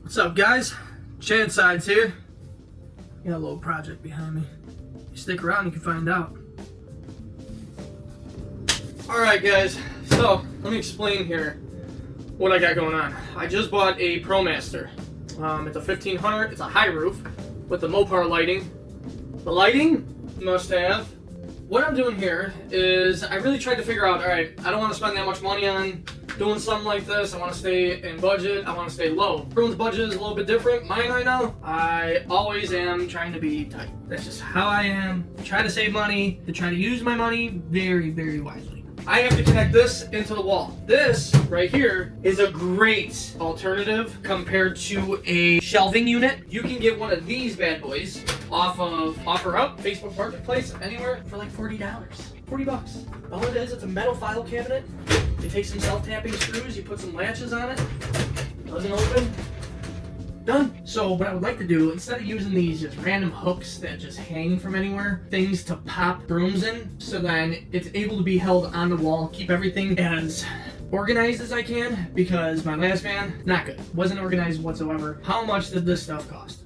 What's up, guys? Chad Sides here. Got a little project behind me. You stick around, you can find out. Alright, guys, so let me explain here what I got going on. I just bought a Promaster. It's a 1500, it's a high roof with the Mopar lighting. The lighting, must have. What I'm doing here is I really tried to figure out, alright, I don't want to spend that much money on doing something like this. I want to stay in budget. I want to stay low. Everyone's budget is a little bit different. Mine, I know. I always am trying to be tight. That's just how I am. Try to save money, to try to use my money very, very wisely. I have to connect this into the wall. This right here is a great alternative compared to a shelving unit. You can get one of these bad boys off of OfferUp, Facebook Marketplace, anywhere for like $40. 40 bucks. All it is, it's a metal file cabinet. You take some self-tapping screws, you put some latches on it, doesn't open, done. So what I would like to do, instead of using these just random hooks that just hang from anywhere, things to pop brooms in, so then it's able to be held on the wall, keep everything as organized as I can, because my last van, not good. Wasn't organized whatsoever. How much did this stuff cost?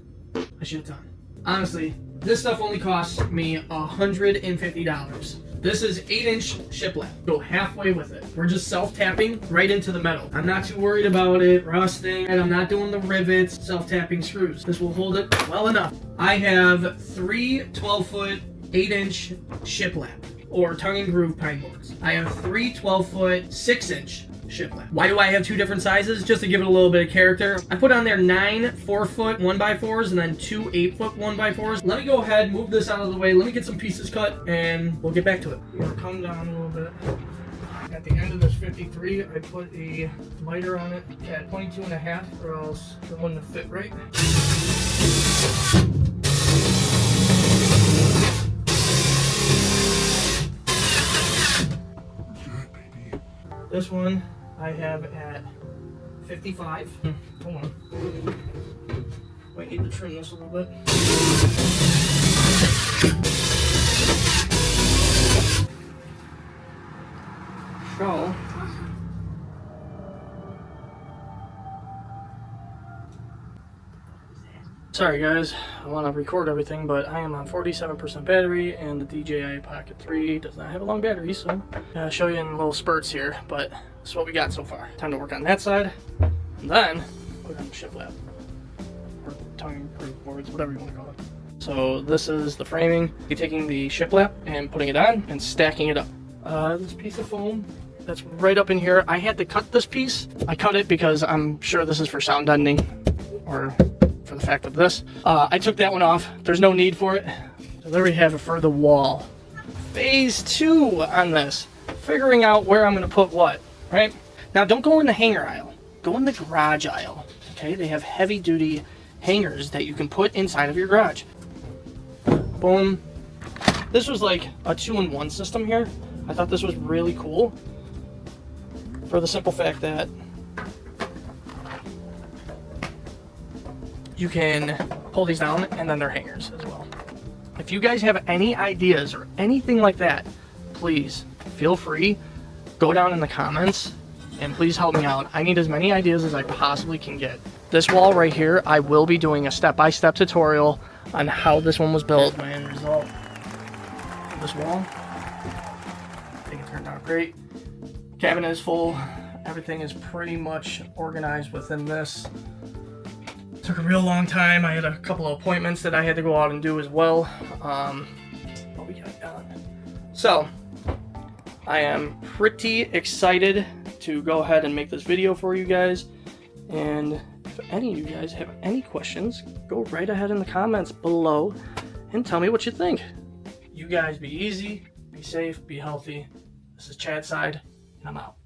A shit ton. Honestly, this stuff only cost me $150. This is 8-inch shiplap. Go halfway with it. We're just self-tapping right into the metal. I'm not too worried about it rusting, and I'm not doing the rivets, self-tapping screws. This will hold it well enough. I have 3 12-foot, 8-inch shiplap, or tongue and groove pine boards. I have 3 12-foot, 6-inch shiplap. Why do I have 2 different sizes? Just to give it a little bit of character. I put on there 9 4-foot 1x4s and then 2 8-foot 1x4s. Let me go ahead, move this out of the way. Let me get some pieces cut and we'll get back to it. We'll come down a little bit. At the end of this 53, I put a miter on it at 22.5 or else it wouldn't fit right. This one I have at 55. Hold on. Wait, need to trim this a little bit. So, sorry guys, I want to record everything, but I am on 47% battery, and the DJI Pocket 3 does not have a long battery, so I'll show you in little spurts here, but this is what we got so far. Time to work on that side, and then put on the shiplap, or tongue and groove boards, whatever you want to call it. So this is the framing. You're taking the shiplap and putting it on and stacking it up. This piece of foam that's right up in here, I had to cut this piece. I cut it because I'm sure this is for sound deadening, or for the fact of this. I took that one off. There's no need for it. So there we have it for the wall. Phase 2 on this. Figuring out where I'm going to put what, right? Now don't go in the hanger aisle. Go in the garage aisle. Okay, they have heavy duty hangers that you can put inside of your garage. Boom. This was like a 2-in-1 system here. I thought this was really cool for the simple fact that you can pull these down and then they're hangers as well. If you guys have any ideas or anything like that, please feel free, go down in the comments and please help me out. I need as many ideas as I possibly can get. This wall right here, I will be doing a step-by-step tutorial on how this one was built. My end result of this wall, I think it turned out great. Cabinet is full. Everything is pretty much organized within this. Took a real long time. I had a couple of appointments that I had to go out and do as well. But we got it done. So, I am pretty excited to go ahead and make this video for you guys. And if any of you guys have any questions, go right ahead in the comments below and tell me what you think. You guys be easy, be safe, be healthy. This is Chad Side, and I'm out.